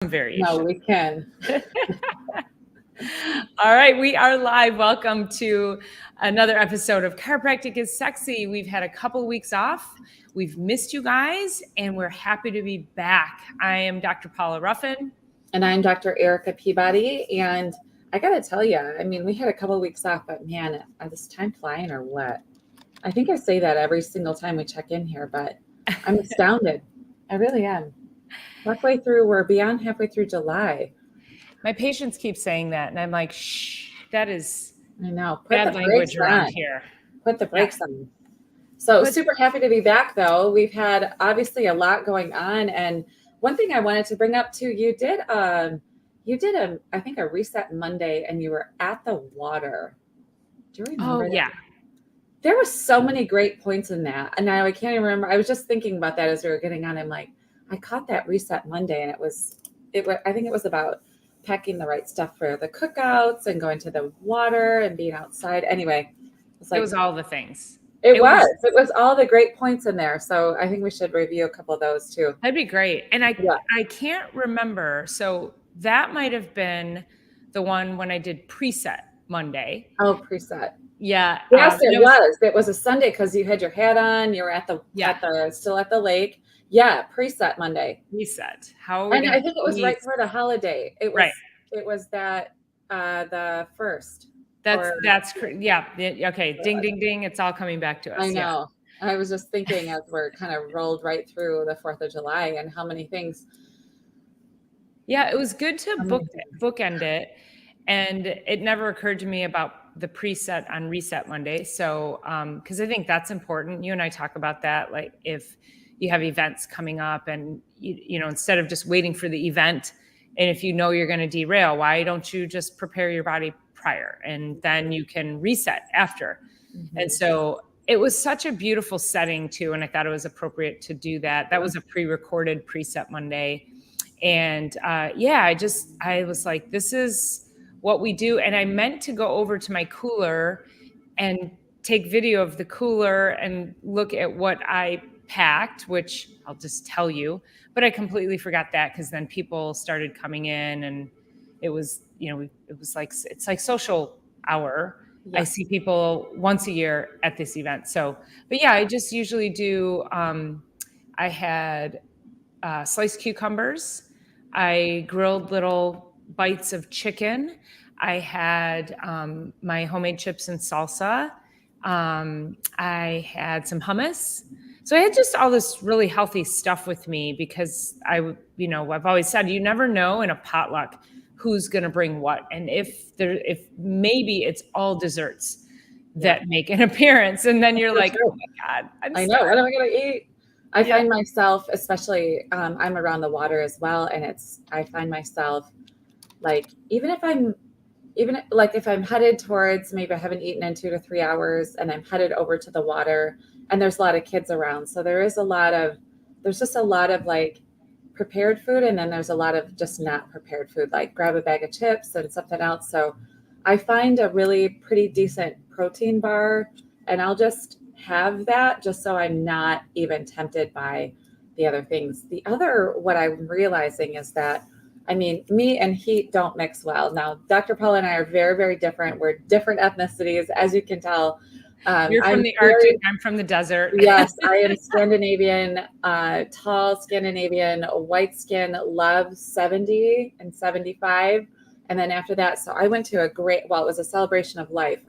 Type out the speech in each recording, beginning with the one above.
variation. No, we can. All right, we are live. Welcome to another episode of Chiropractic is Sexy. We've had a couple weeks off. We've missed you guys, and we're happy to be back. I am Dr. Paula Ruffin. And I'm Dr. Erica Peabody. And I got to tell you, I mean, we had a couple of weeks off, but man, is time flying or what? I think I say that every single time we check in here, but I'm astounded. I really am. We're beyond halfway through July. My patients keep saying that, and I'm like, shh, that is I know. bad language around here. Put the brakes on. So super happy to be back, though. We've had obviously a lot going on, and one thing I wanted to bring up too, you did I think a reset Monday, and you were at the water. Do you remember? Oh, yeah. There were so many great points in that, and I can't even remember. I was just thinking about that as we were getting on. I'm like, I caught that reset Monday, and I think it was about packing the right stuff for the cookouts and going to the water and being outside. Anyway, it was all the things. It was all the great points in there. So I think we should review a couple of those too. That'd be great. And I can't remember. So that might have been the one when I did preset Monday. Oh, preset. Yeah. Yes, it was. It was a Sunday because you had your hat on. You were still at the lake. Yeah, preset Monday. Reset. And I think it was right for the holiday. It was that the first. That's yeah. Okay. Ding, ding, ding. It's all coming back to us. I know. Yeah. I was just thinking as we're kind of rolled right through the 4th of July and how many things. Yeah, it was good to bookend it. And it never occurred to me about the preset on Reset Monday. So, because I think that's important. You and I talk about that. Like if you have events coming up and, you know, instead of just waiting for the event, and if you know you're going to derail, why don't you just prepare your body prior and then you can reset after? Mm-hmm. And so it was such a beautiful setting too. And I thought it was appropriate to do that. That was a pre-recorded Preset Monday. And I was like, this is what we do. And I meant to go over to my cooler and take video of the cooler and look at what I packed, which I'll just tell you, but I completely forgot that because then people started coming in and it was, it's like social hour. Yeah. I see people once a year at this event. So, but yeah, I just usually do, I had sliced cucumbers. I grilled little bites of chicken. I had my homemade chips and salsa. I had some hummus. So I had just all this really healthy stuff with me because I've always said, you never know in a potluck who's going to bring what. And if maybe it's all desserts that make an appearance. And then you're like, oh my God, I know. What am I going to eat? I find myself, especially I'm around the water as well. And I find myself like, if I'm headed towards, maybe I haven't eaten in 2 to 3 hours and I'm headed over to the water and there's a lot of kids around. So there's just a lot of like prepared food. And then there's a lot of just not prepared food, like grab a bag of chips and something else. So I find a really pretty decent protein bar and I'll just have that just so I'm not even tempted by the other things. What I'm realizing is that, I mean, me and heat don't mix well. Now, Dr. Paul and I are very, very different. We're different ethnicities, as you can tell. You're from the Arctic, I'm from the desert. Yes, I am Scandinavian, tall Scandinavian, white skin, love 70 and 75. And then after that, so I went to it was a celebration of life.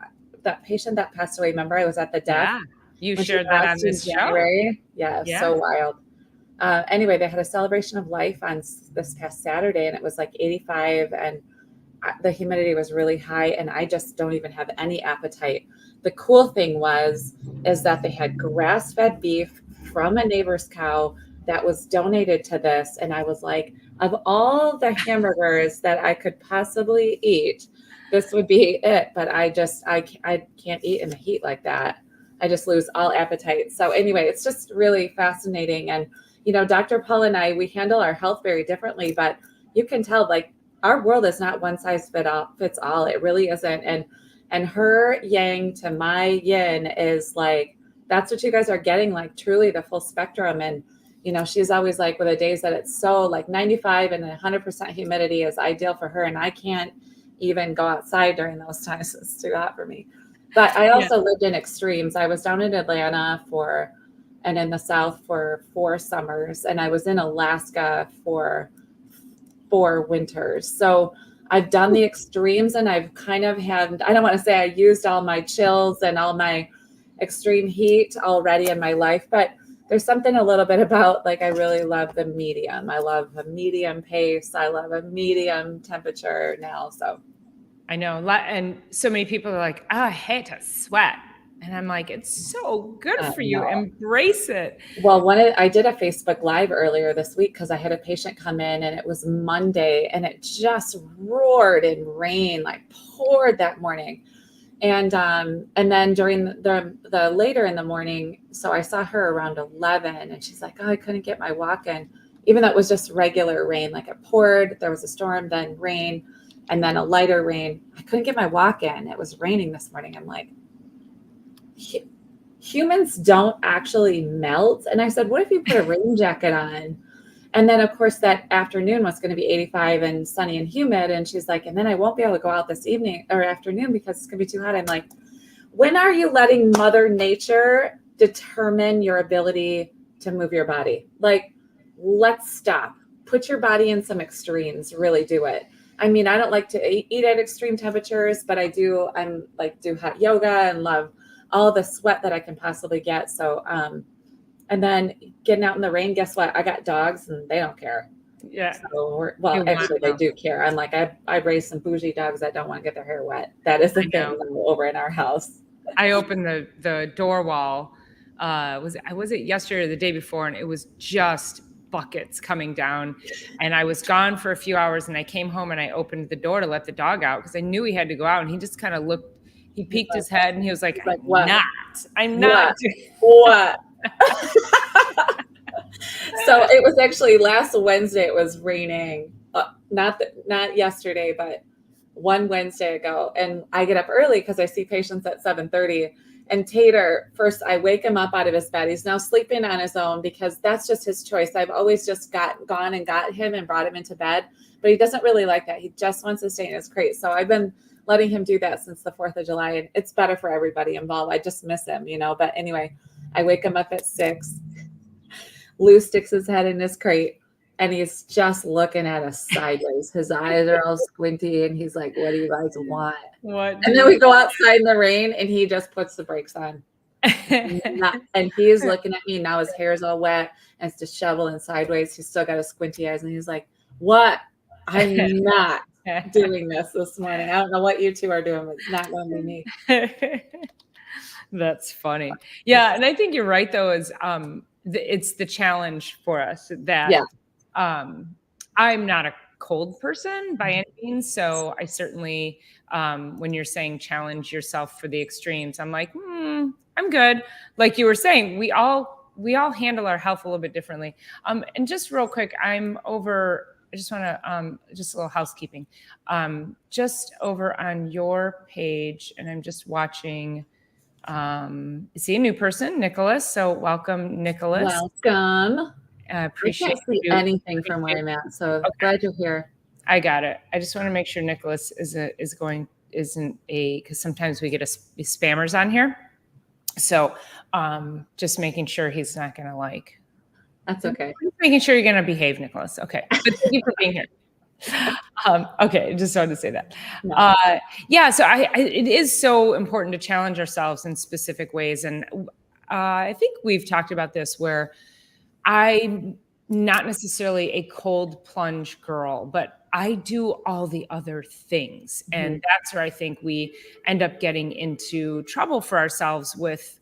That patient that passed away, remember I was at the death? Yeah, you shared that on this January. Show. Yeah, so wild. Anyway, they had a celebration of life on this past Saturday and it was like 85 and the humidity was really high and I just don't even have any appetite. The cool thing is that they had grass-fed beef from a neighbor's cow that was donated to this. And I was like, of all the hamburgers that I could possibly eat, this would be it. But I can't eat in the heat like that. I just lose all appetite. So anyway, it's just really fascinating. And, Dr. Paul and I, we handle our health very differently, but you can tell like our world is not one size fits all. It really isn't. And her yang to my yin is like, that's what you guys are getting, like truly the full spectrum. And you know, she's always like, with the days that it's so like 95 and 100% humidity is ideal for her. And I can't even go outside during those times. It's too hot for me. But I also lived in extremes. I was down in Atlanta and in the South for 4 summers. And I was in Alaska for 4 winters. So I've done the extremes, and I've kind of had, I don't want to say I used all my chills and all my extreme heat already in my life, but there's something a little bit about, like, I really love the medium. I love a medium pace. I love a medium temperature now. So I know. And so many people are like, oh, I hate to sweat. And I'm like, it's so good for you. Embrace it. Well, I did a Facebook Live earlier this week because I had a patient come in, and it was Monday, and it just roared in rain, like poured that morning. And then during the later in the morning, so I saw her around 11, and she's like, oh, I couldn't get my walk in, even though it was just regular rain. Like, it poured, there was a storm, then rain, and then a lighter rain. I couldn't get my walk in. It was raining this morning. I'm like, humans don't actually melt. And I said, what if you put a rain jacket on? And then, of course, that afternoon was going to be 85 and sunny and humid. And she's like, and then I won't be able to go out this evening or afternoon because it's going to be too hot. I'm like, when are you letting Mother Nature determine your ability to move your body? Like, let's stop. Put your body in some extremes. Really do it. I mean, I don't like to eat at extreme temperatures, but do hot yoga and love all the sweat that I can possibly get. So, and then getting out in the rain, guess what? I got dogs, and they don't care. Yeah. So actually they do care. I'm like, I raised some bougie dogs that don't want to get their hair wet. That is the thing over in our house. I opened the door wall. Was it yesterday or the day before? And it was just buckets coming down. And I was gone for a few hours, and I came home and I opened the door to let the dog out because I knew he had to go out, and he just kind of looked. He peeked his head, and he was like, I'm not. What? So it was actually last Wednesday. It was raining, not yesterday, but one Wednesday ago. And I get up early because I see patients at 7:30. And Tater, first I wake him up out of his bed. He's now sleeping on his own because that's just his choice. I've always just gone and got him and brought him into bed, but he doesn't really like that. He just wants to stay in his crate. So I've been letting him do that since the 4th of July. And it's better for everybody involved. I just miss him, But anyway, I wake him up at 6. Lou sticks his head in his crate, and he's just looking at us sideways. His eyes are all squinty, and he's like, what do you guys want? What? And then we go outside in the rain, and he just puts the brakes on. And he is looking at me. Now his hair is all wet, and it's disheveled and sideways. He's still got his squinty eyes, and he's like, what? I'm not doing this morning. I don't know what you two are doing, but it's not going to be me. That's funny. Yeah. And I think you're right, though, is it's the challenge for us that I'm not a cold person by any means. So I certainly, when you're saying challenge yourself for the extremes, I'm like, I'm good. Like you were saying, we all handle our health a little bit differently. And just real quick, I just want to, just a little housekeeping, just over on your page, and I'm just watching, see a new person, Nicholas. So welcome, Nicholas. Welcome. I appreciate I can't see anything from where I'm at. So glad you're here. I got it. I just want to make sure Nicholas isn't because sometimes we get spammers on here. So just making sure he's not going to That's okay. Making sure you're going to behave, Nicholas. Okay. But thank you for being here. Okay. Just wanted to say that. No. So it is so important to challenge ourselves in specific ways. And I think we've talked about this where I'm not necessarily a cold plunge girl, but I do all the other things. Mm-hmm. And that's where I think we end up getting into trouble for ourselves with,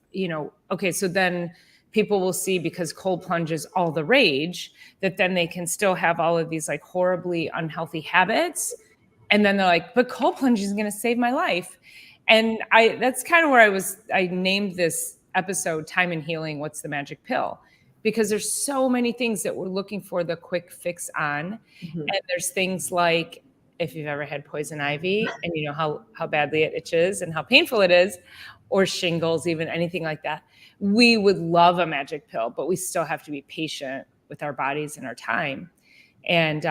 okay, so then people will see, because cold plunge is all the rage, that then they can still have all of these horribly unhealthy habits. And then they're like, but cold plunge is going to save my life. And that's kind of where I named this episode, Time and Healing, What's the Magic Pill? Because there's so many things that we're looking for the quick fix on. Mm-hmm. And there's things like, if you've ever had poison ivy and you know how badly it itches and how painful it is, or shingles, even anything like that, we would love a magic pill, but we still have to be patient with our bodies and our time. And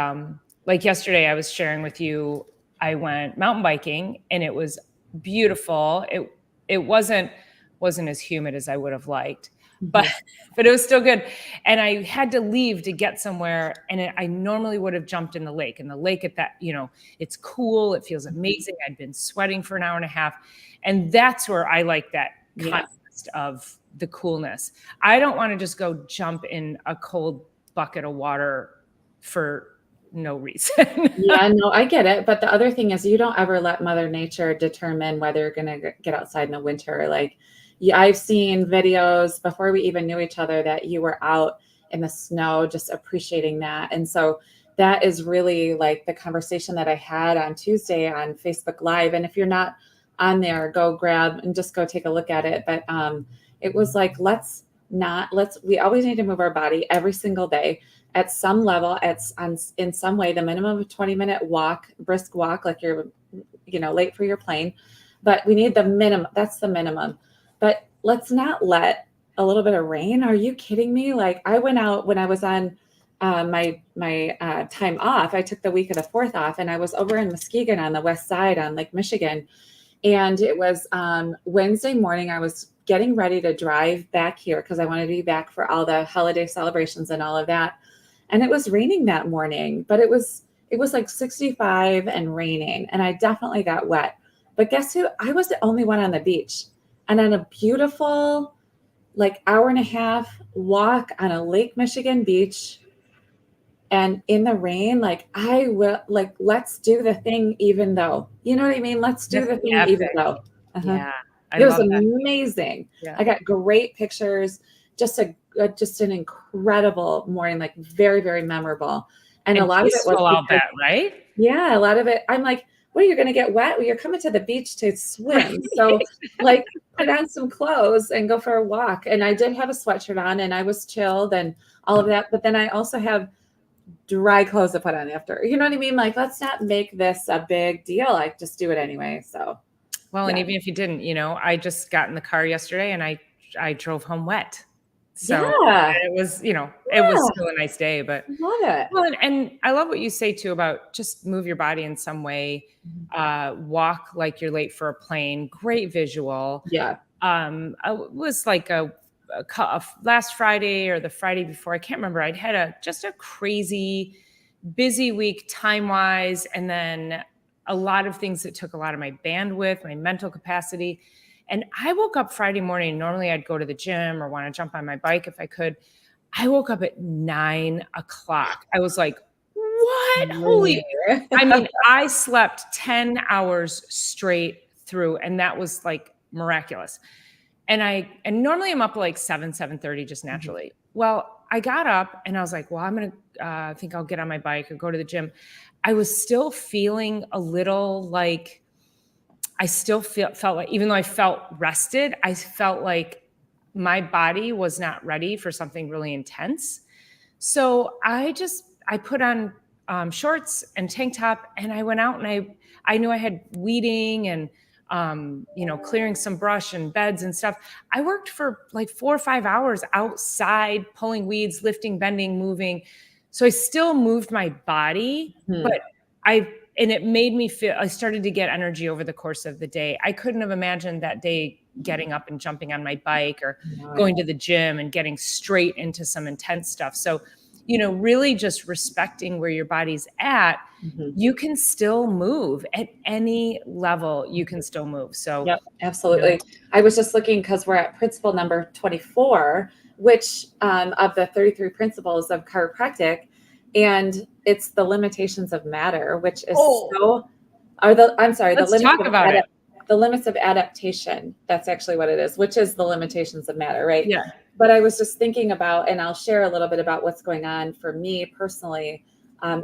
like yesterday, I was sharing with you, I went mountain biking and it was beautiful. It wasn't as humid as I would have liked, but it was still good. And I had to leave to get somewhere, and I normally would have jumped in the lake. And the lake at that, it's cool. It feels amazing. I'd been sweating for an hour and a half, and that's where I like that contrast of the coolness. I don't want to just go jump in a cold bucket of water for no reason. Yeah, no, I get it. But the other thing is you don't ever let Mother Nature determine whether you're going to get outside in the winter. Like, I've seen videos before we even knew each other that you were out in the snow, just appreciating that. And so that is really like the conversation that I had on Tuesday on Facebook Live. And if you're not on there, go grab and just go take a look at it. But it was like, we always need to move our body every single day at some level, in some way, the minimum of 20-minute walk, brisk walk, like you're, late for your plane. But we need the minimum. That's the minimum. But let's not let a little bit of rain. Are you kidding me? Like, I went out when I was on my time off. I took the week of the 4th off, and I was over in Muskegon on the west side on Lake Michigan. And it was Wednesday morning. I was getting ready to drive back here because I wanted to be back for all the holiday celebrations and all of that. And it was raining that morning, but it was like 65 and raining, and I definitely got wet. But guess who? I was the only one on the beach, and on a beautiful, like, hour and a half walk on a Lake Michigan beach, and in the rain, like, I will, like, let's do the thing, even though, you know what I mean? Let's do the thing, even though. Yeah, it was amazing. Yeah. I got great pictures. Just an incredible morning, like very, very memorable. And a lot of it was all that, right? Yeah, a lot of it. I'm like, what, are you going to get wet? Well, you're coming to the beach to swim. So like, put on some clothes and go for a walk. And I did have a sweatshirt on, and I was chilled and all of that. But then I also have dry clothes to put on after. You know what I mean? Like, let's not make this a big deal. I just do it anyway. So, well, and even if you didn't, I just got in the car yesterday and I drove home wet. So it was, it was still a nice day, but love it. Well, and I love what you say too about just move your body in some way, walk like you're late for a plane. Great visual. Yeah. It was like a last Friday or the Friday before, I can't remember. I'd had just a crazy busy week time wise, and then a lot of things that took a lot of my bandwidth, my mental capacity. And I woke up Friday morning. Normally I'd go to the gym or want to jump on my bike if I could. I woke up at 9 o'clock. I was like, what? Holy. I mean, I slept 10 hours straight through, and that was like miraculous. And normally I'm up like 7:30 just naturally. Well, I got up and I was like, well, I'm going to think I'll get on my bike or go to the gym. I was still feeling a little like, I still felt like, even though I felt rested, I felt like my body was not ready for something really intense. So I put on shorts and tank top, and I went out, and I knew I had weeding and, clearing some brush and beds and stuff. I worked for like 4 or 5 hours outside, pulling weeds, lifting, bending, moving. So I still moved my body, but and it made me feel, I started to get energy over the course of the day. I couldn't have imagined that day getting up and jumping on my bike or going to the gym and getting straight into some intense stuff. So, really just respecting where your body's at, you can still move at any level. You can still move. So, yep, absolutely. I was just looking because we're at principle number 24, which of the 33 principles of chiropractic. And it's the limitations of matter, which is the limits of adaptation. That's actually what it is, which is the limitations of matter, right? Yeah. But I was just thinking about, and I'll share a little bit about what's going on for me personally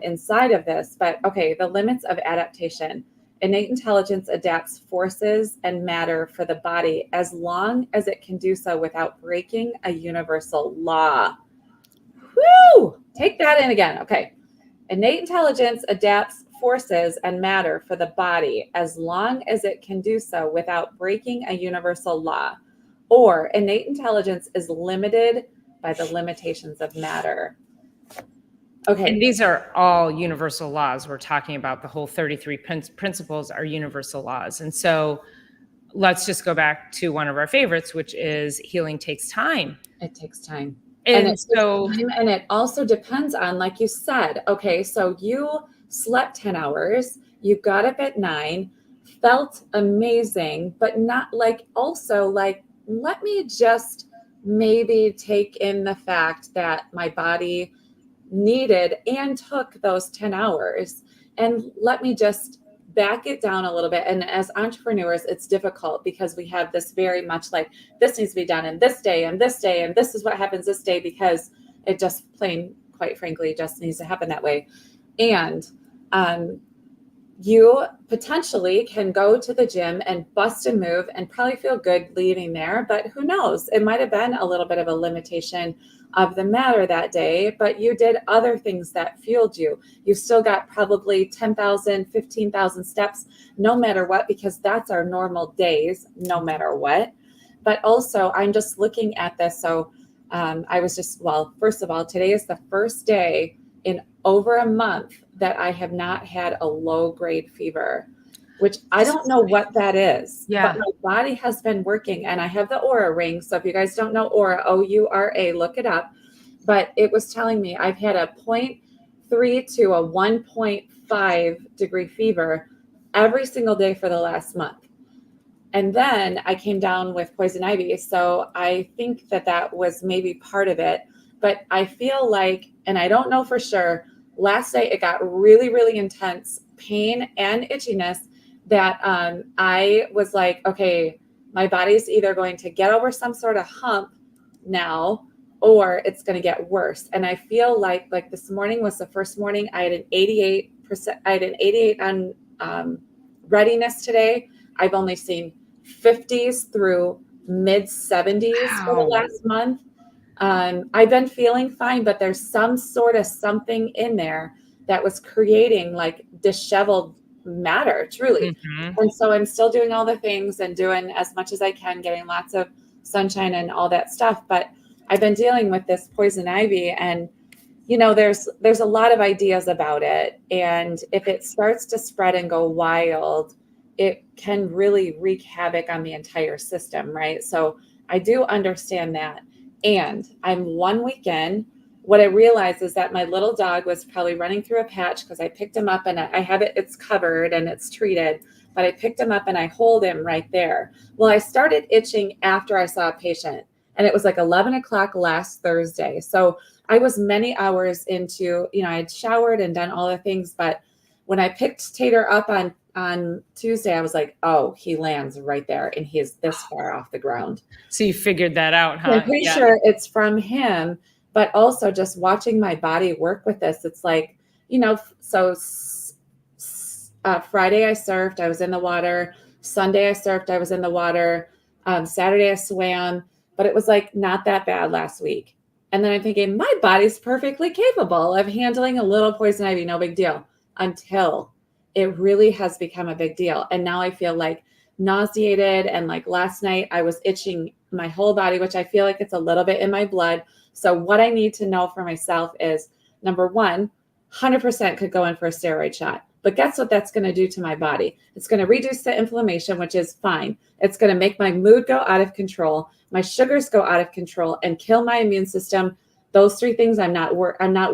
inside of this. But okay, the limits of adaptation. Innate intelligence adapts forces and matter for the body as long as it can do so without breaking a universal law. Woo! Take that in again. Okay. Innate intelligence adapts forces and matter for the body as long as it can do so without breaking a universal law. Or innate intelligence is limited by the limitations of matter. Okay. And these are all universal laws. We're talking about the whole 33 principles are universal laws. And so let's just go back to one of our favorites, which is healing takes time. It takes time. And And it takes so, time, and it also depends on, like you said, okay, so you slept 10 hours, you got up at 9, felt amazing, but not like, also like, let me just maybe take in the fact that my body needed and took those 10 hours, and let me just back it down a little bit. And as entrepreneurs, it's difficult because we have this very much like, this needs to be done in this day and this day, and this is what happens this day, because it just plain, quite frankly, just needs to happen that way. And you potentially can go to the gym and bust a move and probably feel good leaving there, but who knows? It might have been a little bit of a limitation of the matter that day, but you did other things that fueled you. You still got probably 10,000, 15,000 steps, no matter what, because that's our normal days, no matter what. But also, I'm just looking at this. So I was just, well, first of all, today is the first day in over a month that I have not had a low grade fever, which I don't know what that is, but my body has been working, and I have the Aura ring. So if you guys don't know Aura, OURA, look it up. But it was telling me I've had a 0.3 to a 1.5 degree fever every single day for the last month. And then I came down with poison ivy. So I think that that was maybe part of it. But I feel like, and I don't know for sure, last night it got really, really intense pain and itchiness that I was like, okay, my body's either going to get over some sort of hump now, or it's going to get worse. And I feel like this morning was the first morning I had an 88%, I had an 88 on readiness today. I've only seen 50s through mid 70s for the last month. I've been feeling fine, but there's some sort of something in there that was creating like disheveled matter, truly. And so I'm still doing all the things and doing as much as I can, getting lots of sunshine and all that stuff. But I've been dealing with this poison ivy, and you know, there's a lot of ideas about it. And if it starts to spread and go wild, it can really wreak havoc on the entire system, right? So I do understand that. And I'm 1 week in. What I realized is that my little dog was probably running through a patch, because I picked him up and I have it, it's covered and it's treated, but I picked him up and I hold him right there. Well, I started itching after I saw a patient, and it was like 11 o'clock last Thursday. So I was many hours into, you know, I had showered and done all the things, but when I picked Tater up on Tuesday, I was like, oh, he lands right there and he is this far off the ground. So you figured that out, huh? I'm pretty sure it's from him, but also just watching my body work with this. It's like, you know, so Friday I surfed, I was in the water. Sunday I surfed, I was in the water. Saturday I swam, but it was like not that bad last week. And then I'm thinking, my body's perfectly capable of handling a little poison ivy, no big deal, until it really has become a big deal. And now I feel like nauseated. And like last night I was itching my whole body, which I feel like it's a little bit in my blood. So what I need to know for myself is, number one, 100% could go in for a steroid shot. But guess what that's going to do to my body? It's going to reduce the inflammation, which is fine. It's going to make my mood go out of control, my sugars go out of control, and kill my immune system. Those three things I'm not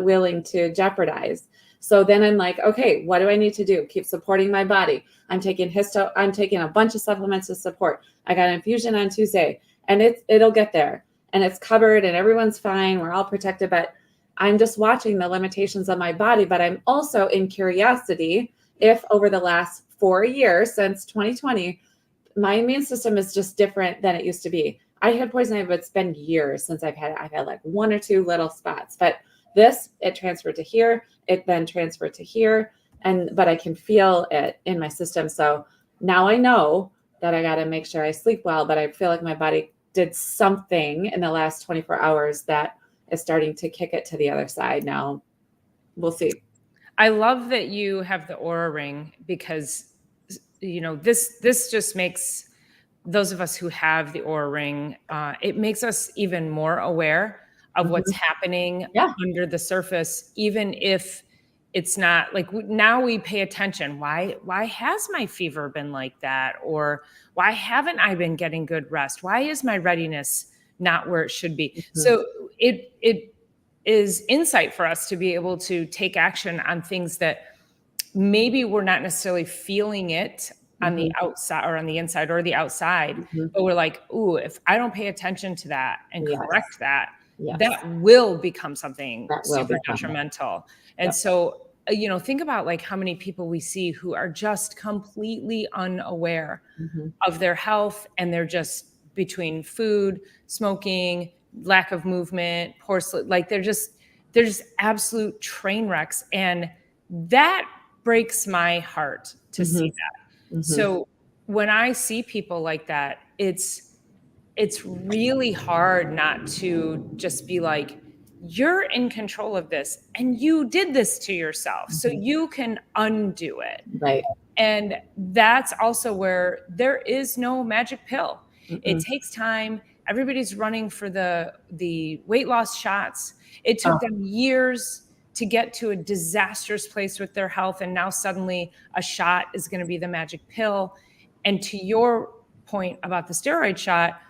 willing to jeopardize. So then I'm like, okay, what do I need to do? Keep supporting my body. I'm taking a bunch of supplements to support. I got an infusion on Tuesday, and it'll get there, and it's covered and everyone's fine. We're all protected, but I'm just watching the limitations of my body. But I'm also in curiosity if over the last 4 years, since 2020, my immune system is just different than it used to be. I had poison ivy, but it's been years since I've had like 1 or 2 little spots, but this, it transferred to here, it then transferred to here, but I can feel it in my system. So now I know that I got to make sure I sleep well, but I feel like my body did something in the last 24 hours that is starting to kick it to the other side. Now we'll see. I love that you have the Aura ring, because, you know, this just makes those of us who have the Aura ring, it makes us even more aware of what's happening Yeah. under the surface, even if it's not like now we pay attention. Why has my fever been like that? Or why haven't I been getting good rest? Why is my readiness not where it should be? So it is insight for us to be able to take action on things that maybe we're not necessarily feeling it on the outside or on the inside or the outside, but we're like, ooh, if I don't pay attention to that and Yes. correct that, Yes. that will become something That will super become. detrimental. And Yep. so, think about like how many people we see who are just completely unaware of their health, and they're just between food, smoking, lack of movement, poor sleep, like they're just absolute train wrecks. And that breaks my heart to see that. So when I see people like that, it's really hard not to just be like, you're in control of this and you did this to yourself, so you can undo it. Right. And that's also where there is no magic pill. It takes time. Everybody's running for the weight loss shots. It took them years to get to a disastrous place with their health, and now suddenly a shot is going to be the magic pill. And to your point about the steroid shot,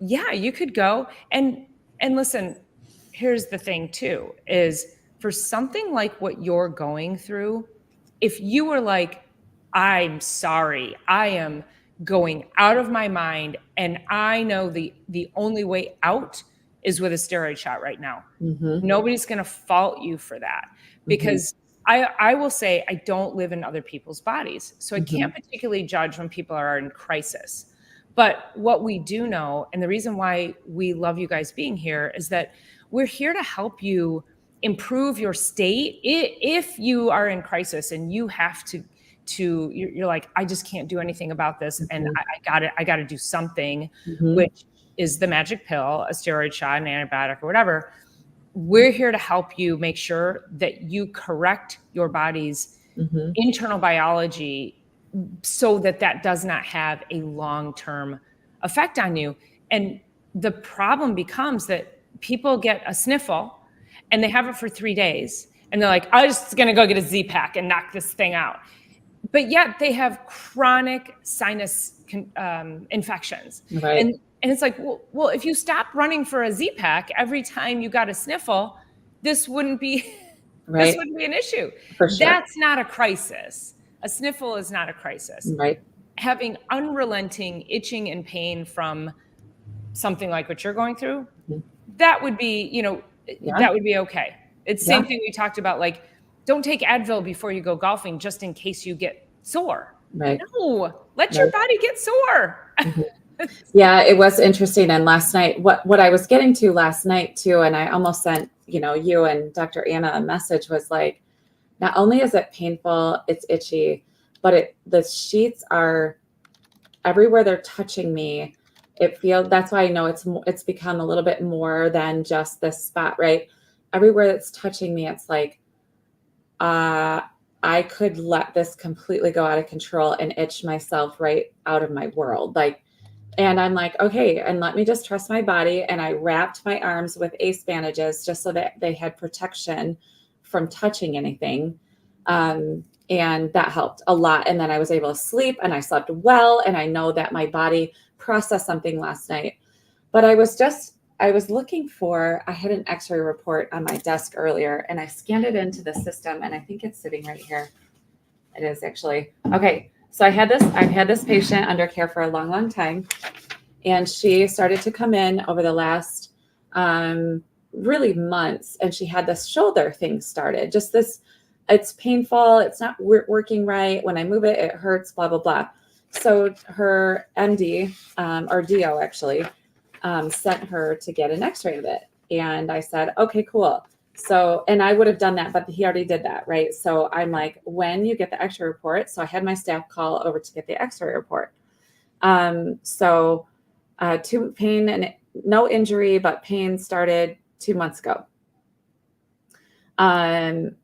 yeah, you could go and listen, here's the thing too, is for something like what you're going through, if you were like, I'm sorry, I am going out of my mind and I know the only way out is with a steroid shot right now. Nobody's going to fault you for that, because I will say I don't live in other people's bodies. So I can't particularly judge when people are in crisis. But what we do know, and the reason why we love you guys being here, is that we're here to help you improve your state. If you are in crisis and you have to you're like, I just can't do anything about this, and I got to do something, which is the magic pill, a steroid shot, an antibiotic, or whatever. We're here to help you make sure that you correct your body's internal biology so that does not have a long-term effect on you. And the problem becomes that people get a sniffle and they have it for 3 days and they're like, I'm just going to go get a Z-Pack and knock this thing out. But yet they have chronic sinus infections. Right. And it's like, well, if you stopped running for a Z-Pack every time you got a sniffle, this wouldn't be this wouldn't be an issue. For sure. That's not a crisis. A sniffle is not a crisis. Right. Having unrelenting itching and pain from something like what you're going through, that would be, that would be okay. It's the same thing we talked about, like, don't take Advil before you go golfing just in case you get sore. Right. No, let your body get sore. Yeah, it was interesting. And last night, what I was getting to last night too, and I almost sent, you and Dr. Anna a message, was like, not only is it painful, it's itchy, but the sheets are everywhere they're touching me. That's why I know it's become a little bit more than just this spot, right? Everywhere that's touching me, it's like, I could let this completely go out of control and itch myself right out of my world. And I'm like, okay, and let me just trust my body. And I wrapped my arms with ACE bandages just so that they had protection from touching anything. And that helped a lot. And then I was able to sleep and I slept well. And I know that my body processed something last night. But I was looking I had an x-ray report on my desk earlier and I scanned it into the system and I think it's sitting right here. It is actually. Okay. So I've had this patient under care for a long, long time. And she started to come in over the last, really months. And she had this shoulder thing started, just this, it's painful. It's not working right. When I move it, it hurts, blah, blah, blah. So her MD, or DO actually, sent her to get an x-ray of it. And I said, okay, cool. So, and I would have done that, but he already did that. Right. So I'm like, when you get the x-ray report. So I had my staff call over to get the x-ray report. To pain and no injury, but pain started 2 months ago.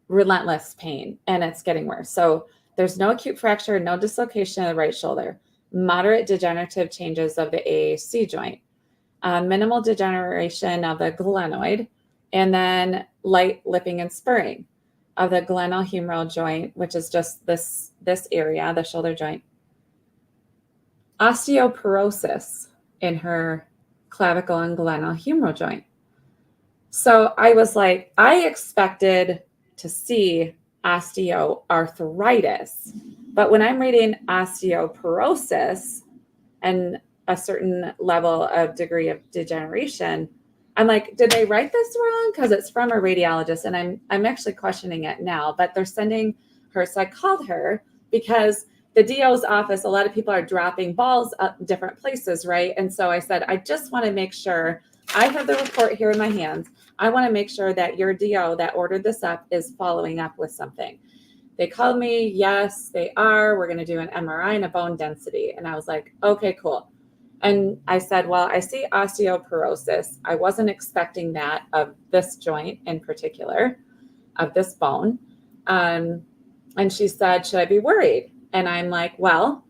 Relentless pain, and it's getting worse. So there's no acute fracture, no dislocation of the right shoulder, moderate degenerative changes of the AAC joint, minimal degeneration of the glenoid, and then light lipping and spurring of the glenohumeral joint, which is just this area, the shoulder joint. Osteoporosis in her clavicle and glenohumeral joint. So I was like, I expected to see osteoarthritis, but when I'm reading osteoporosis and a certain level of degree of degeneration, I'm like, did they write this wrong? Because it's from a radiologist, and I'm actually questioning it now. But they're sending her, so I called her because the DO's office, a lot of people are dropping balls at different places, right? And so I said, I just want to make sure I have the report here in my hands. I want to make sure that your DO that ordered this up is following up with something. They called me. Yes, they are. We're going to do an MRI and a bone density. And I was like, okay, cool. And I said, well, I see osteoporosis. I wasn't expecting that of this joint in particular, of this bone. And she said, should I be worried? And I'm like, well,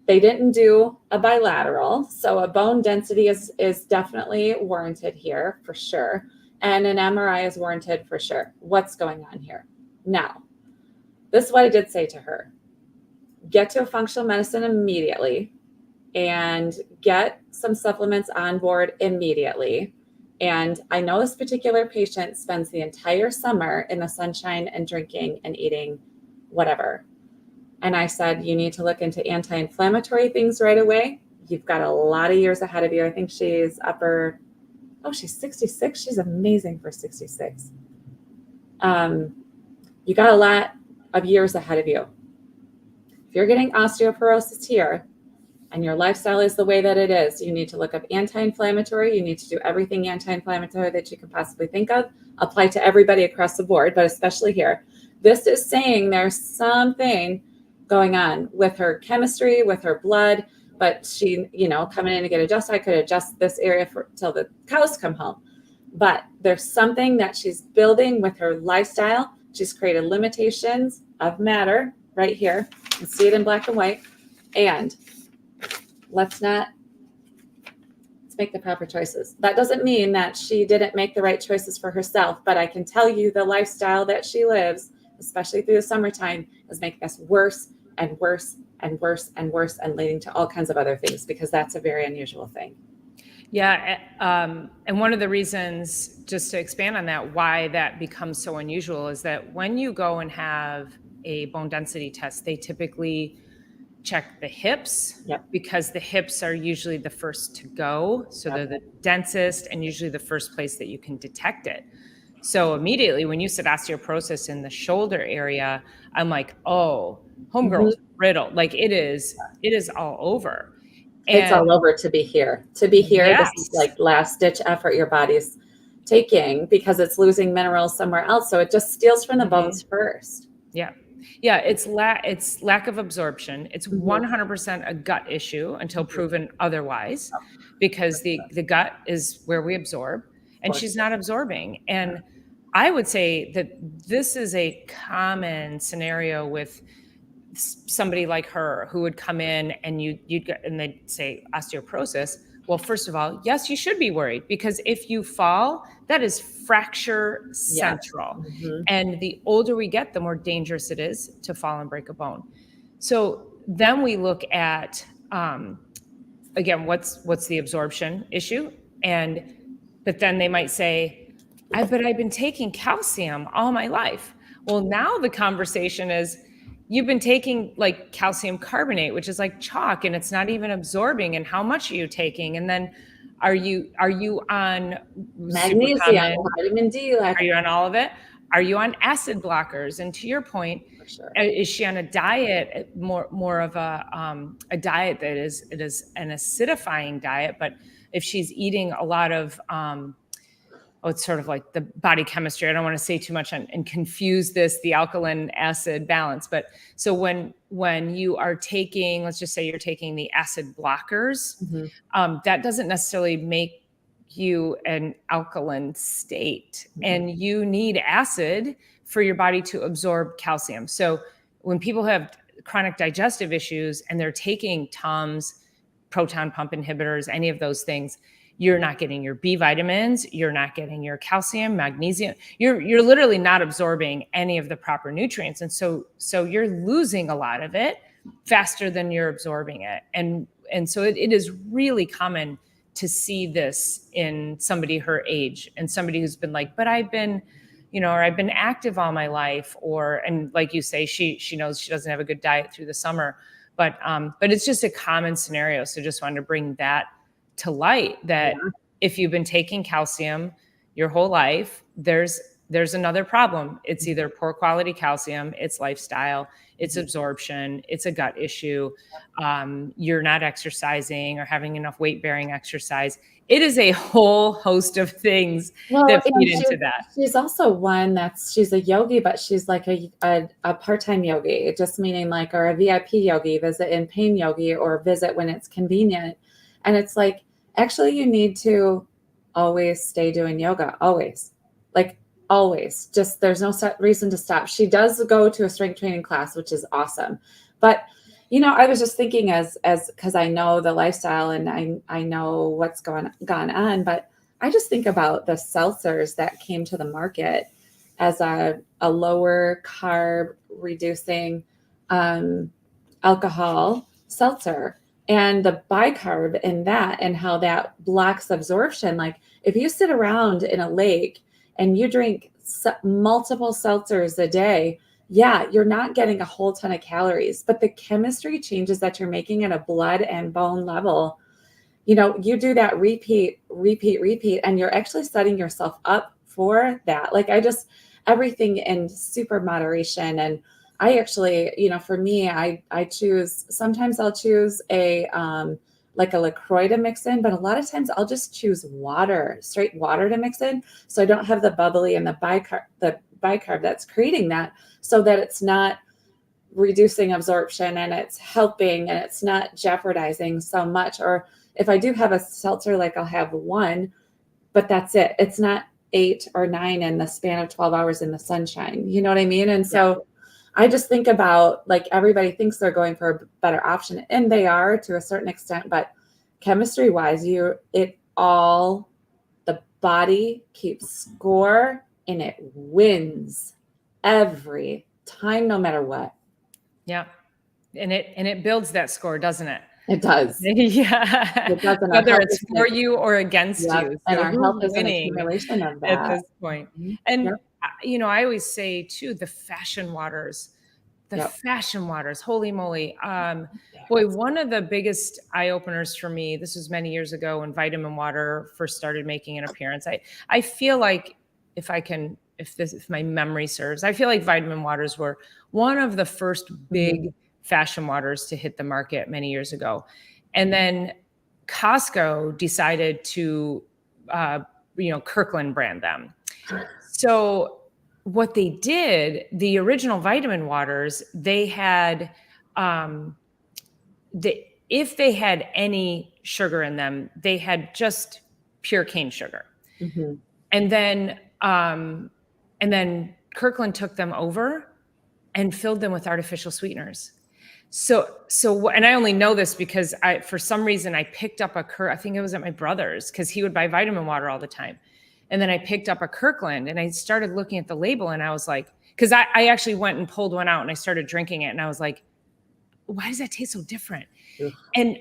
they didn't do a bilateral. So a bone density is definitely warranted here for sure. And an MRI is warranted for sure. What's going on here? Now, this is what I did say to her. Get to a functional medicine immediately and get some supplements on board immediately. And I know this particular patient spends the entire summer in the sunshine and drinking and eating whatever. And I said, you need to look into anti-inflammatory things right away. You've got a lot of years ahead of you. I think she's she's 66. She's amazing for 66. You got a lot of years ahead of you. If you're getting osteoporosis here and your lifestyle is the way that it is, you need to look up anti-inflammatory. You need to do everything anti-inflammatory that you can possibly think of. Apply to everybody across the board, but especially here. This is saying there's something going on with her chemistry, with her blood, but she, coming in to get adjusted, I could adjust this area till the cows come home. But there's something that she's building with her lifestyle. She's created limitations of matter right here. You can see it in black and white. And let's make the proper choices. That doesn't mean that she didn't make the right choices for herself, but I can tell you the lifestyle that she lives, especially through the summertime, is making us worse and worse and worse and worse, and leading to all kinds of other things, because that's a very unusual thing. Yeah. And one of the reasons, just to expand on that, why that becomes so unusual is that when you go and have a bone density test, they typically check the hips. Yep. Because the hips are usually the first to go. So Yep. they're the densest and usually the first place that you can detect it. So immediately when you said osteoporosis in the shoulder area, I'm like, oh, homegirl's riddled. Like it is all over. It's all over to be here. Yes. This is like last ditch effort your body's taking, because it's losing minerals somewhere else. So it just steals from the bones first. Yeah. Yeah. It's lack of absorption. It's 100% a gut issue until proven otherwise, because the gut is where we absorb, and she's not absorbing. And I would say that this is a common scenario with somebody like her who would come in and they'd say osteoporosis. Well, first of all, yes, you should be worried, because if you fall, that is fracture central. Yes. And the older we get, the more dangerous it is to fall and break a bone. So then we look at, again, what's the absorption issue? But then they might say, but I've been taking calcium all my life. Well, now the conversation is, you've been taking like calcium carbonate, which is like chalk, and it's not even absorbing. And how much are you taking? And then are you on magnesium, vitamin D? Are you on all of it? Are you on acid blockers? And to your point, is she on a diet, more of a diet that is an acidifying diet? But if she's eating a lot of it's sort of like the body chemistry. I don't want to say too much and confuse the alkaline acid balance. But so when you are taking, let's just say you're taking the acid blockers, that doesn't necessarily make you an alkaline state. And you need acid for your body to absorb calcium. So when people have chronic digestive issues and they're taking Tums, proton pump inhibitors, any of those things, you're not getting your B vitamins, you're not getting your calcium, magnesium. You're literally not absorbing any of the proper nutrients. And so you're losing a lot of it faster than you're absorbing it. And so it is really common to see this in somebody her age, and somebody who's been like, but I've been, or I've been active all my life, and like you say, she knows she doesn't have a good diet through the summer, but it's just a common scenario. So just wanted to bring that to light, that if you've been taking calcium your whole life, there's another problem. It's either poor quality calcium, it's lifestyle, it's absorption, it's a gut issue. You're not exercising or having enough weight bearing exercise. It is a whole host of things that feed into that. She's also one she's a yogi, but she's like a part-time yogi, just meaning like, or a VIP yogi, visit in pain yogi, or visit when it's convenient. And it's like, actually, you need to always stay doing yoga, always. Like, always. Just there's no reason to stop. She does go to a strength training class, which is awesome. But, I was just thinking as because I know the lifestyle and I know what's gone on, but I just think about the seltzers that came to the market as a lower carb reducing alcohol seltzer, and the bicarb in that, and how that blocks absorption. Like, if you sit around in a lake and you drink multiple seltzers a day, you're not getting a whole ton of calories, but the chemistry changes that you're making at a blood and bone level, you do that repeat, and you're actually setting yourself up for that. Like, everything in super moderation. And I actually, for me, I choose, sometimes I'll choose a like a LaCroix to mix in, but a lot of times I'll just choose straight water to mix in, so I don't have the bubbly and the bicarb that's creating that, so that it's not reducing absorption, and it's helping, and it's not jeopardizing so much. Or if I do have a seltzer, like, I'll have one, but that's it. It's not 8 or 9 in the span of 12 hours in the sunshine. You know what I mean? And so I just think about, like, everybody thinks they're going for a better option, and they are to a certain extent, but chemistry wise, the body keeps score, and it wins every time, no matter what. Yeah. And it builds that score, doesn't it? It does. Yeah. It does. Whether it's for you or against you. So and our health is an accumulation of that at this point. And, I always say too, the fashion waters, holy moly. Boy, one of the biggest eye openers for me, this was many years ago when vitamin water first started making an appearance. I feel like, if my memory serves, I feel like vitamin waters were one of the first big fashion waters to hit the market many years ago. And then Costco decided to, Kirkland brand them. So what they did, the original vitamin waters, they had, if they had any sugar in them, they had just pure cane sugar. And then Kirkland took them over and filled them with artificial sweeteners. So, and I only know this because for some reason I picked up I think it was at my brother's, because he would buy vitamin water all the time. And then I picked up a Kirkland, and I started looking at the label, and I was like, because I actually went and pulled one out and I started drinking it, and I was like, why does that taste so different? And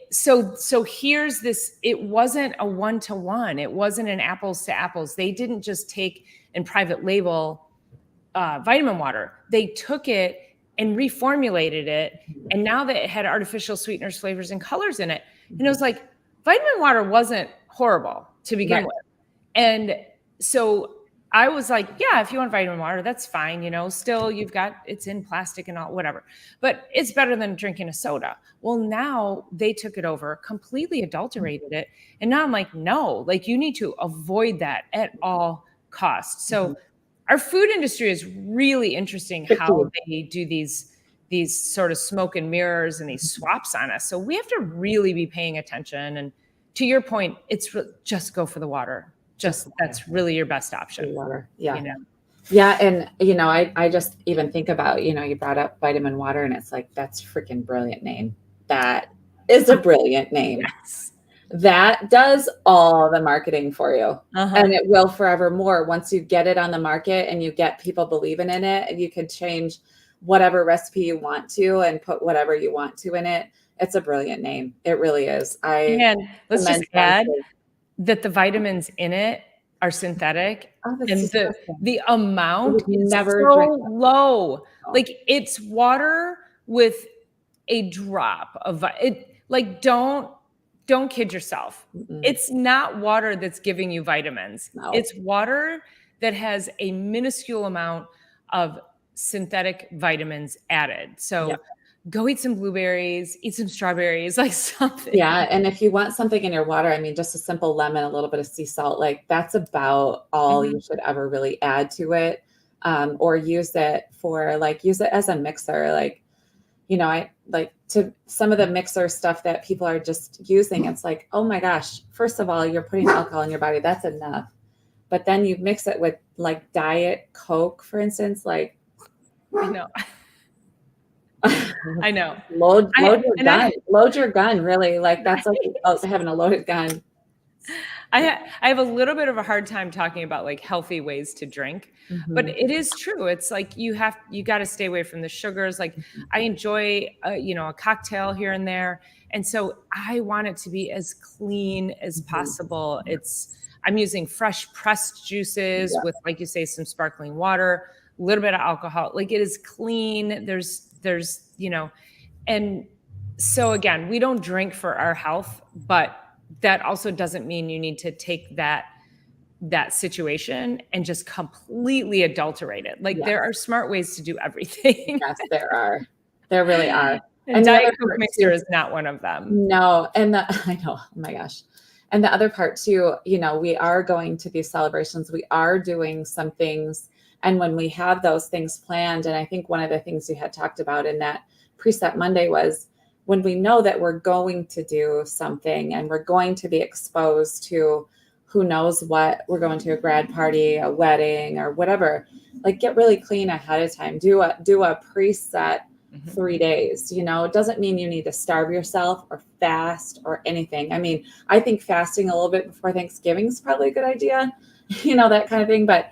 so here's this, it wasn't a 1-to-1. It wasn't an apples to apples. They didn't just take and private label vitamin water. They took it and reformulated it. And now that it had artificial sweeteners, flavors, and colors in it. And it was like, vitamin water wasn't horrible to begin with. And so I was like, yeah, if you want vitamin water, that's fine. Still it's in plastic and all, whatever, but it's better than drinking a soda. Well, now they took it over, completely adulterated it. And now I'm like, no, like, you need to avoid that at all costs. So our food industry is really interesting, how they do these sort of smoke and mirrors and these swaps on us. So we have to really be paying attention. And to your point, it's just go for the water. That's really your best option. Water. Yeah. Yeah. And, I just even think about, you brought up vitamin water, and it's like, that's a freaking brilliant name. That is a brilliant name. Yes. That does all the marketing for you. Uh-huh. And it will forevermore. Once you get it on the market and you get people believing in it, and you can change whatever recipe you want to and put whatever you want to in it. It's a brilliant name. It really is. I And let's just commend them add for. that the vitamins in it are synthetic, Oh, that's and disgusting. the I amount would is never so drink that. low. No. Like, it's water with a drop of it. Like, don't kid yourself. Mm-mm. It's not water that's giving you vitamins. No. It's water that has a minuscule amount of synthetic vitamins added. Yeah. So go eat some blueberries, eat some strawberries, like something. Yeah, and if you want something in your water, I mean, just a simple lemon, a little bit of sea salt, like that's about all you Mhm. should ever really add to it. Or use it for like use it as a mixer. Like, I like to some of the mixer stuff that people are just using. It's like, oh my gosh, first of all, you're putting alcohol in your body. That's enough. But then you mix it with like Diet Coke, for instance, like I know. I know. load your And gun. Load your gun, really. Like that's like having a loaded gun. I have a little bit of a hard time talking about like healthy ways to drink, but Mhm. it is true. It's like you got to stay away from the sugars. Like, I enjoy a cocktail here and there, and so I want it to be as clean as Mhm. possible. Yes. I'm using fresh pressed juices Yeah. with, like you say, some sparkling water, a little bit of alcohol. Like, it is clean. And so again, we don't drink for our health, but that also doesn't mean you need to take that situation and just completely adulterate it. Like, there Yes. are smart ways to do everything. Yes, there are. There really are. And And the Diet other Coke part mixer too. is not one of them. No, and the I know, oh my gosh. And the other part too, we are going to these celebrations. We are doing some things. And when we have those things planned, and I think one of the things you had talked about in that Preset Monday was when we know that we're going to do something and we're going to be exposed to who knows what, we're going to a grad party, a wedding, or whatever, like get really clean ahead of time. Do a preset Mhm. 3 days. It doesn't mean you need to starve yourself or fast or anything. I mean, I think fasting a little bit before Thanksgiving is probably a good idea, that kind of thing. But,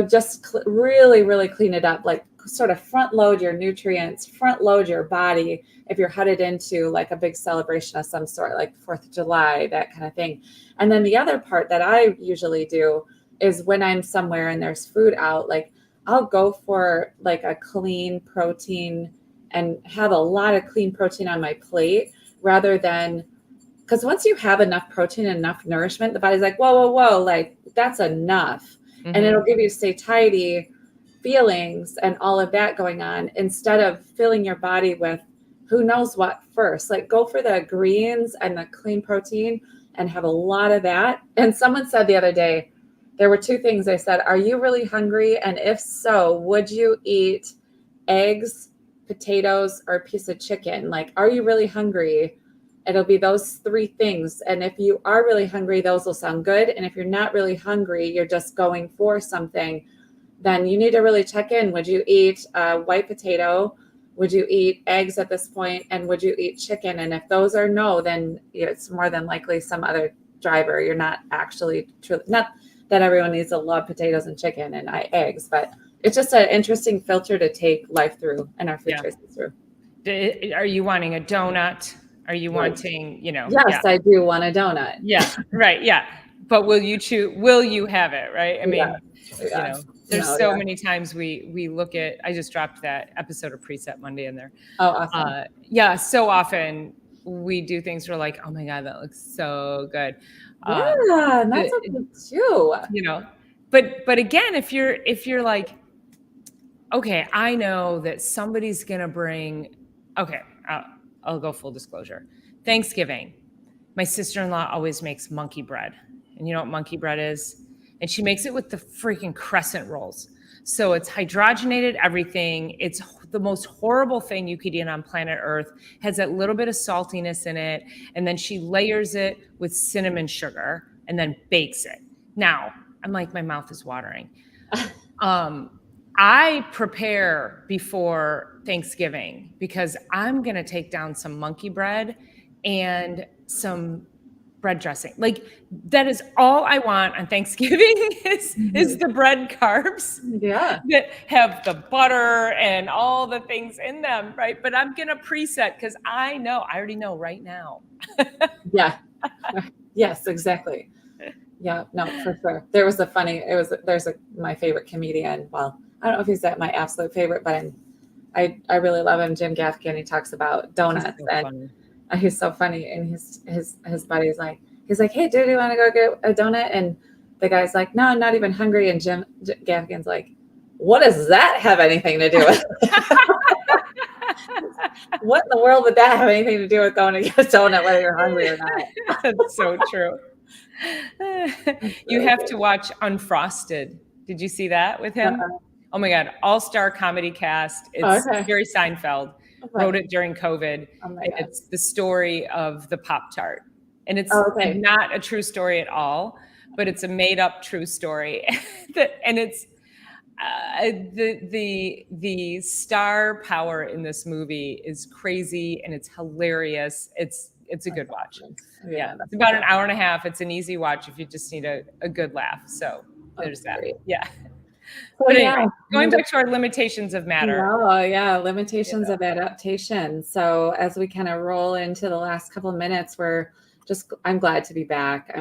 just really, really clean it up, like sort of front load your nutrients, front load your body if you're headed into like a big celebration of some sort, like 4th of July, that kind of thing. And then the other part that I usually do is when I'm somewhere and there's food out, like I'll go for like a clean protein and have a lot of clean protein on my plate rather than because once you have enough protein and enough nourishment, the body's like, whoa, whoa, whoa, like that's enough. And Mhm. it'll give you satiety feelings and all of that going on instead of filling your body with who knows what first. Like go for the greens and the clean protein and have a lot of that. And someone said the other day, there were two things they said, are you really hungry? And if so, would you eat eggs, potatoes, or a piece of chicken? Like, are you really hungry? It'll be those three things. And if you are really hungry, those will sound good. And if you're not really hungry, you're just going for something, then you need to really check in. Would you eat a white potato? Would you eat eggs at this point? And would you eat chicken? And if those are no, then it's more than likely some other driver. You're not actually truly, not that everyone needs to love potatoes and chicken and eggs, but it's just an interesting filter to take life through and our food Yeah. choices through. Are you wanting a donut? Are you Right. wanting, yeah. Yes, I do want a donut. Yeah, right, yeah. But will you have it, right? I Yeah. mean, Yeah. there's No, so yeah. many times we look at I just dropped that episode of Preset Monday in there. Oh, awesome. Yeah, so often we do things we're like, "Oh my god, that looks so good." Yeah, and that's The okay too. you know, but again, if you're like, "Okay, I know that somebody's gonna bring." Okay, I'll go full disclosure. Thanksgiving, my sister-in-law always makes monkey bread. And you know what monkey bread is? And she makes it with the freaking crescent rolls. So it's hydrogenated everything. It's the most horrible thing you could eat on planet Earth. Has that little bit of saltiness in it. And then she layers it with cinnamon sugar and then bakes it. Now, I'm like, my mouth is watering. Um, I prepare before Thanksgiving because I'm going to take down some monkey bread and some bread dressing. Like that is all I want on Thanksgiving is the bread carbs that have the butter and all the things in them, right? But I'm gonna preset because I already know right now. Yeah. Yes, exactly. Yeah, no, for sure. There's my favorite comedian. Well, I don't know if he's my absolute favorite, but I really love him, Jim Gaffigan. He talks about donuts and he's so funny. And his buddy's like, he's like, hey, dude, you want to go get a donut? And the guy's like, no, I'm not even hungry. And Jim Gaffigan's like, what does that have anything to do with? What in the world would that have anything to do with going to get a donut, whether you're hungry or not? That's so true. You have to watch Unfrosted. Did you see that with him? Oh my God. All-star comedy cast. It's Jerry Seinfeld wrote it during COVID. It's the story of the Pop-Tart. And it's not a true story at all, but it's a made-up true story. And it's the star power in this movie is crazy and it's hilarious. It's a good watch. Yeah, it's about an hour and a half. It's an easy watch if you just need a good laugh. So there's that. Yeah. But anyway, going back to our limitations of matter. Oh yeah, limitations of adaptation. So as we kind of roll into the last couple of minutes, I'm glad to be back.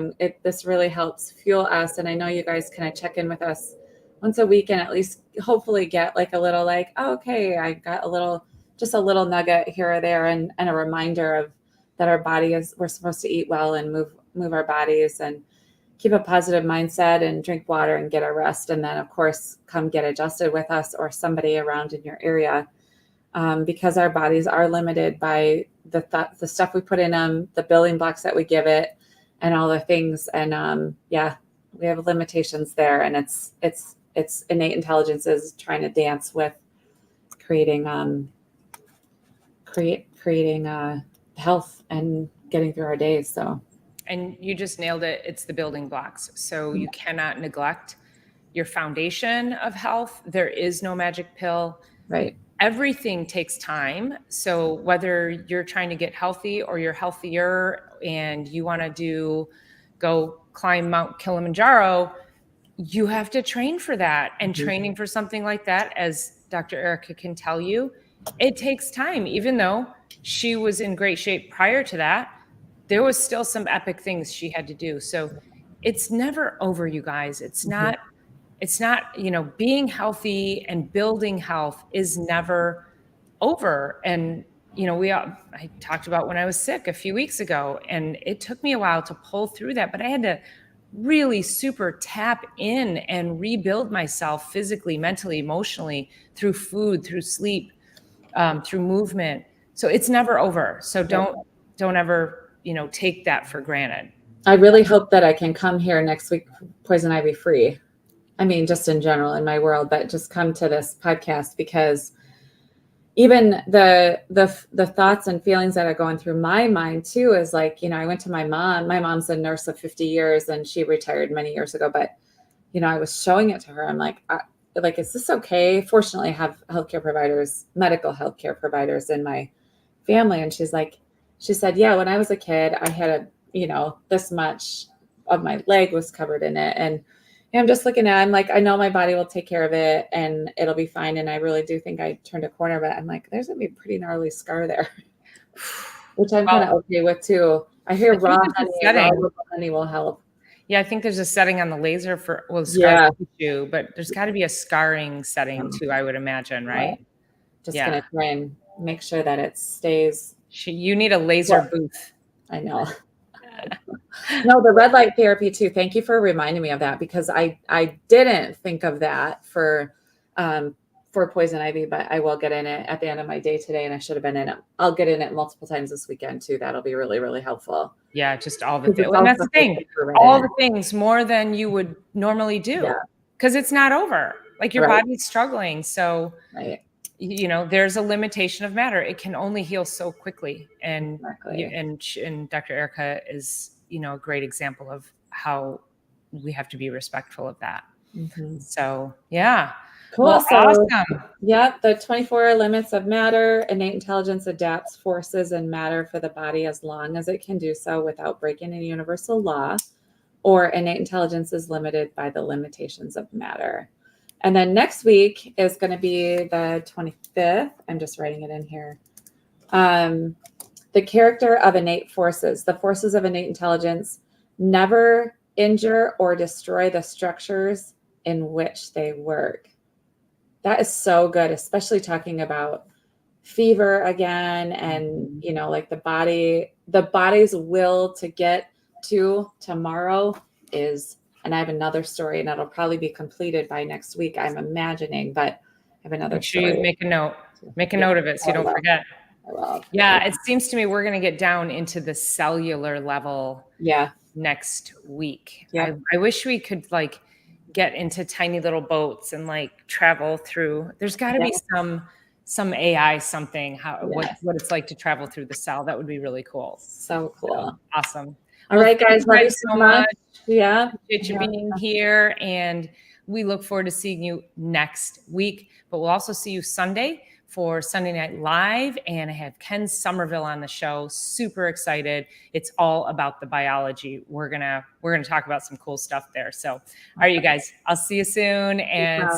This really helps fuel us, and I know you guys kind of check in with us once a week and at least hopefully get like a little okay, I got just a little nugget here or there, and a reminder of that we're supposed to eat well and move our bodies and keep a positive mindset and drink water and get a rest. And then of course, come get adjusted with us or somebody around in your area. Because our bodies are limited by the stuff we put in them, the building blocks that we give it and all the things. And we have limitations there, and it's innate intelligence is trying to dance with creating health and getting through our days. So. And you just nailed it. It's the building blocks. So you cannot neglect your foundation of health. There is no magic pill. Right. Everything takes time. So whether you're trying to get healthy or you're healthier and you want to go climb Mount Kilimanjaro, you have to train for that. And training for something like that, as Dr. Erica can tell you, it takes time. Even though she was in great shape prior to that, there was still some epic things she had to do. So it's never over, you guys. It's not, being healthy and building health is never over. And, I talked about when I was sick a few weeks ago, and it took me a while to pull through that, but I had to really super tap in and rebuild myself physically, mentally, emotionally, through food, through sleep, through movement. So it's never over. So don't ever, take that for granted. I really hope that I can come here next week, poison ivy free. I mean, just in general in my world, but just come to this podcast, because even the thoughts and feelings that are going through my mind too is I went to my mom. My mom's a nurse of 50 years and she retired many years ago, but I was showing it to her. I'm like, is this okay? Fortunately, I have medical healthcare providers in my family. And she said, yeah, when I was a kid, I had this much of my leg was covered in it. And I'm just looking at it, I'm like, I know my body will take care of it and it'll be fine. And I really do think I turned a corner, but I'm like, there's gonna be a pretty gnarly scar there, which I'm kind of okay with too. I hear raw honey will help. Yeah, I think there's a setting on the laser for scar tissue, but there's got to be a scarring setting too, I would imagine, right? Just gonna try and make sure that it stays. You need a laser booth. I know. No, the red light therapy too. Thank you for reminding me of that, because I didn't think of that for poison ivy, but I will get in it at the end of my day today, and I should have been in it. I'll get in it multiple times this weekend too. That'll be really, really helpful. Yeah, just all the things. And that's the thing. All the things more than you would normally do, because it's not over. Like your body's struggling. So there's a limitation of matter. It can only heal so quickly. And and Dr. Erica is, a great example of how we have to be respectful of that. So, yeah. Cool. Well, So, awesome. yeah, the 24 limits of matter. Innate intelligence adapts forces in matter for the body as long as it can do so without breaking a universal law, or innate intelligence is limited by the limitations of matter. And then next week is going to be the 25th. I'm just writing it in here. The character of innate forces. The forces of innate intelligence never injure or destroy the structures in which they work. That is so good, especially talking about fever again, and like the body's will to get to tomorrow is, and I have another story, and it'll probably be completed by next week, I'm imagining, but I have another Make sure you story. make a note. Make a note of it so you don't forget. I will. Yeah, it seems to me we're going to get down into the cellular level next week. Yep. I wish we could like get into tiny little boats and like travel through. There's got to be some AI something what it's like to travel through the cell. That would be really cool. So cool. Awesome. All right, guys. Love you so much. Yeah. Appreciate you being here, and we look forward to seeing you next week. But we'll also see you Sunday for Sunday Night Live, and I have Ken Somerville on the show. Super excited. It's all about the biology. We're gonna talk about some cool stuff there. So, all right, you guys, I'll see you soon, and